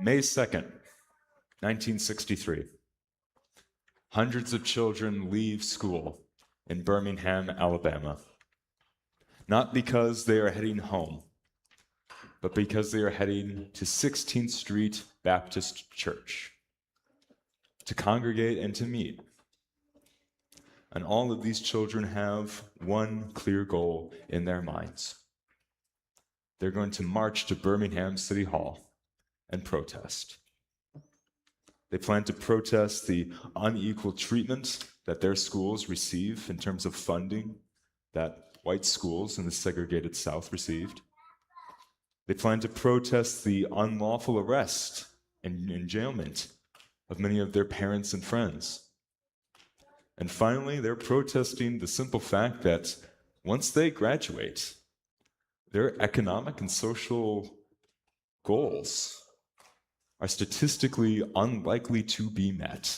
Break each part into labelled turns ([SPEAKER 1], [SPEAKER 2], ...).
[SPEAKER 1] May 2nd, 1963. Hundreds of children leave school in Birmingham, Alabama. Not because they are heading home, but because they are heading to 16th Street Baptist Church to congregate and to meet. And all of these children have one clear goal in their minds. They're going to march to Birmingham City Hall and protest. They plan to protest the unequal treatment that their schools receive in terms of funding that white schools in the segregated South received. They plan to protest the unlawful arrest and enjailment of many of their parents and friends. And finally, they're protesting the simple fact that once they graduate, their economic and social goals are statistically unlikely to be met.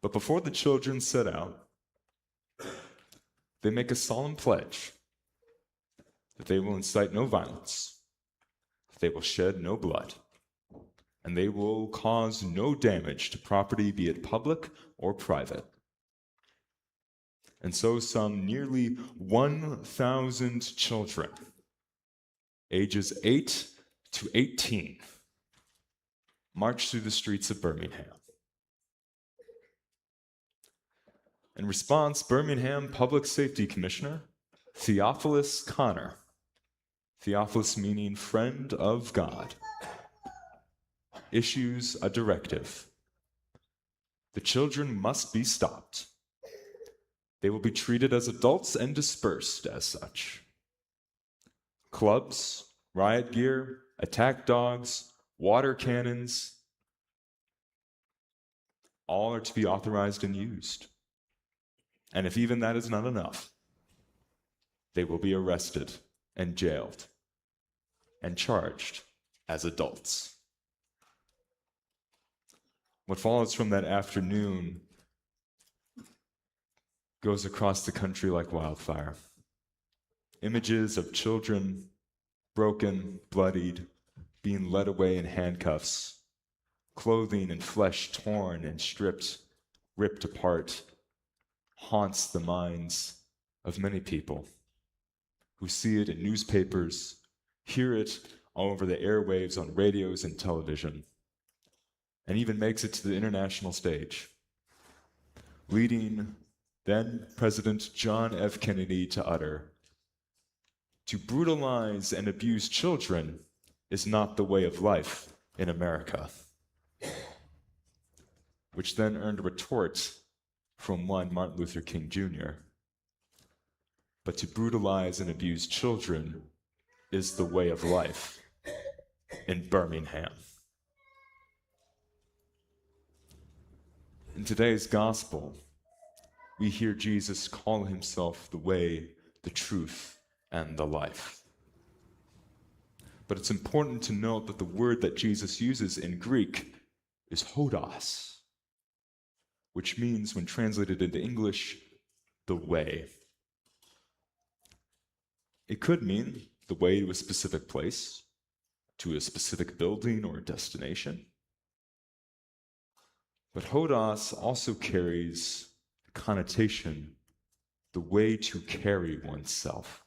[SPEAKER 1] But before the children set out, they make a solemn pledge that they will incite no violence, that they will shed no blood, and they will cause no damage to property, be it public or private. And so some nearly 1,000 children, ages 8 to 18, march through the streets of Birmingham. In response, Birmingham Public Safety Commissioner Theophilus Connor, Theophilus meaning friend of God, issues a directive. The children must be stopped. They will be treated as adults and dispersed as such. Clubs, riot gear, attack dogs, water cannons, all are to be authorized and used. And if even that is not enough, they will be arrested and jailed and charged as adults. What follows from that afternoon goes across the country like wildfire. Images of children broken, bloodied, being led away in handcuffs, clothing and flesh torn and stripped, ripped apart, haunts the minds of many people who see it in newspapers, hear it all over the airwaves on radios and television, and even makes it to the international stage, leading then President John F. Kennedy to utter, "To brutalize and abuse children is not the way of life in America," which then earned a retort from one Martin Luther King Jr. But to brutalize and abuse children is the way of life in Birmingham. In today's gospel, we hear Jesus call himself the way, the truth, and the life. But it's important to note that the word that Jesus uses in Greek is hodos, which means, when translated into English, the way. It could mean the way to a specific place, to a specific building or destination. But hodos also carries the connotation, the way to carry oneself,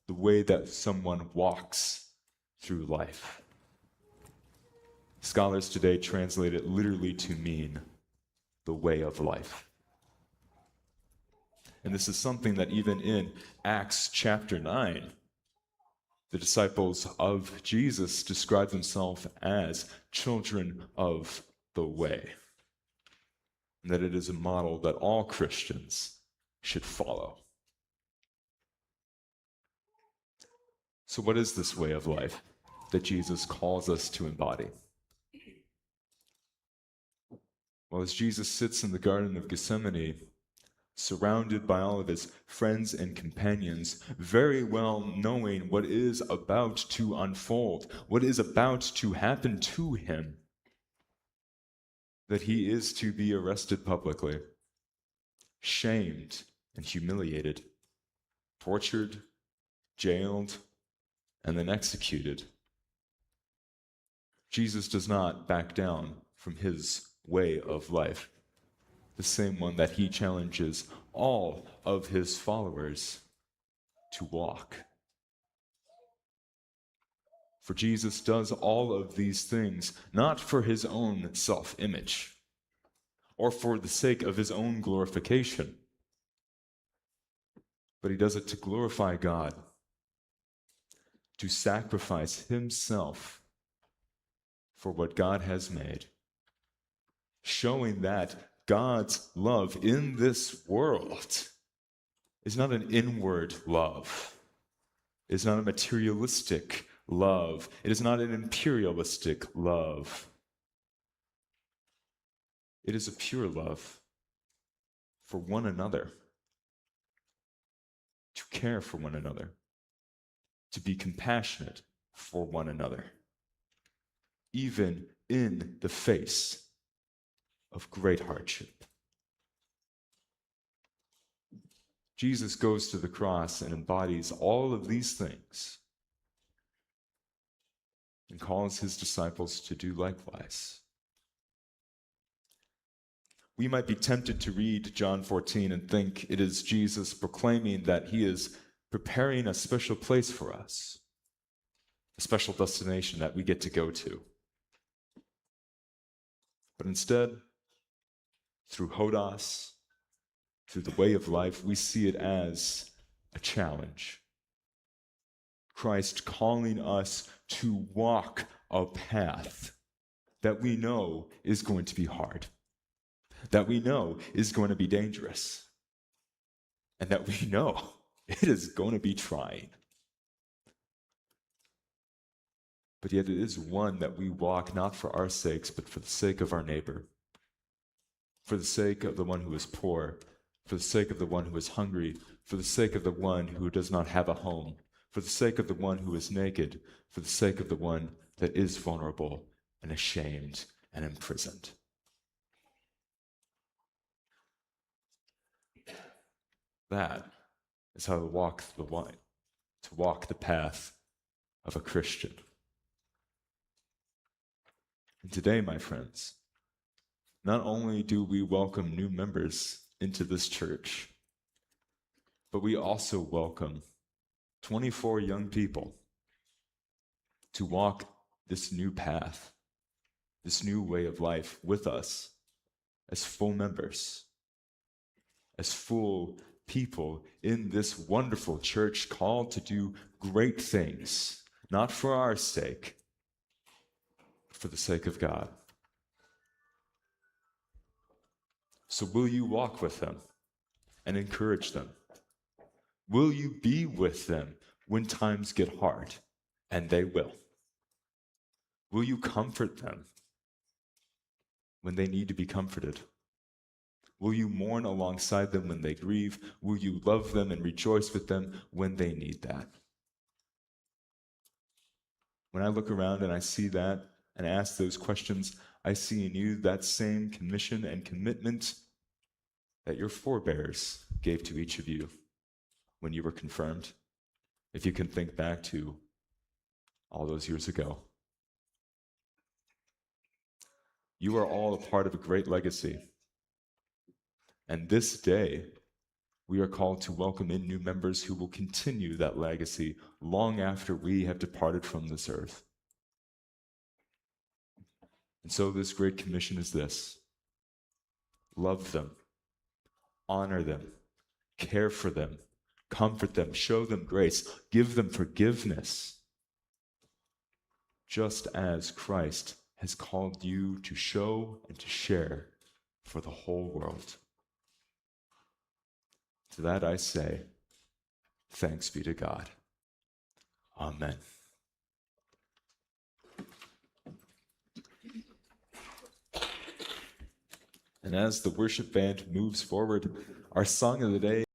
[SPEAKER 1] the way that someone walks through life. Scholars today translate it literally to mean the way of life. And this is something that even in Acts chapter 9, the disciples of Jesus describe themselves as children of the way, and that it is a model that all Christians should follow. So what is this way of life that Jesus calls us to embody? Well, as Jesus sits in the Garden of Gethsemane, surrounded by all of his friends and companions, very well knowing what is about to unfold, what is about to happen to him, that he is to be arrested publicly, shamed and humiliated, tortured, jailed, and then executed. Jesus does not back down from his way of life, the same one that he challenges all of his followers to walk. For Jesus does all of these things not for his own self-image or for the sake of his own glorification, but he does it to glorify God, to sacrifice himself for what God has made, showing that God's love in this world is not an inward love. It is not a materialistic love. It is not an imperialistic love. It is a pure love for one another, to care for one another, to be compassionate for one another, even in the face of great hardship. Jesus goes to the cross and embodies all of these things and calls his disciples to do likewise. We might be tempted to read John 14 and think it is Jesus proclaiming that he is preparing a special place for us, a special destination that we get to go to. But instead, through Hodos, through the way of life, we see it as a challenge. Christ calling us to walk a path that we know is going to be hard, that we know is going to be dangerous, and that we know it is going to be trying. But yet it is one that we walk not for our sakes, but for the sake of our neighbor, for the sake of the one who is poor, for the sake of the one who is hungry, for the sake of the one who does not have a home, for the sake of the one who is naked, for the sake of the one that is vulnerable and ashamed and imprisoned. That is how to walk the path of a Christian. And today, my friends, not only do we welcome new members into this church, but we also welcome 24 young people to walk this new path, this new way of life with us as full members, as full people in this wonderful church called to do great things, not for our sake, but for the sake of God. So will you walk with them and encourage them? Will you be with them when times get hard? And they will. Will you comfort them when they need to be comforted? Will you mourn alongside them when they grieve? Will you love them and rejoice with them when they need that? When I look around and I see that and ask those questions, I see in you that same commission and commitment that your forebears gave to each of you when you were confirmed, if you can think back to all those years ago. You are all a part of a great legacy. And this day, we are called to welcome in new members who will continue that legacy long after we have departed from this earth. And so this great commission is this: love them, honor them, care for them, comfort them, show them grace, give them forgiveness, just as Christ has called you to show and to share for the whole world. To that I say, thanks be to God. Amen. And as the worship band moves forward, our song of the day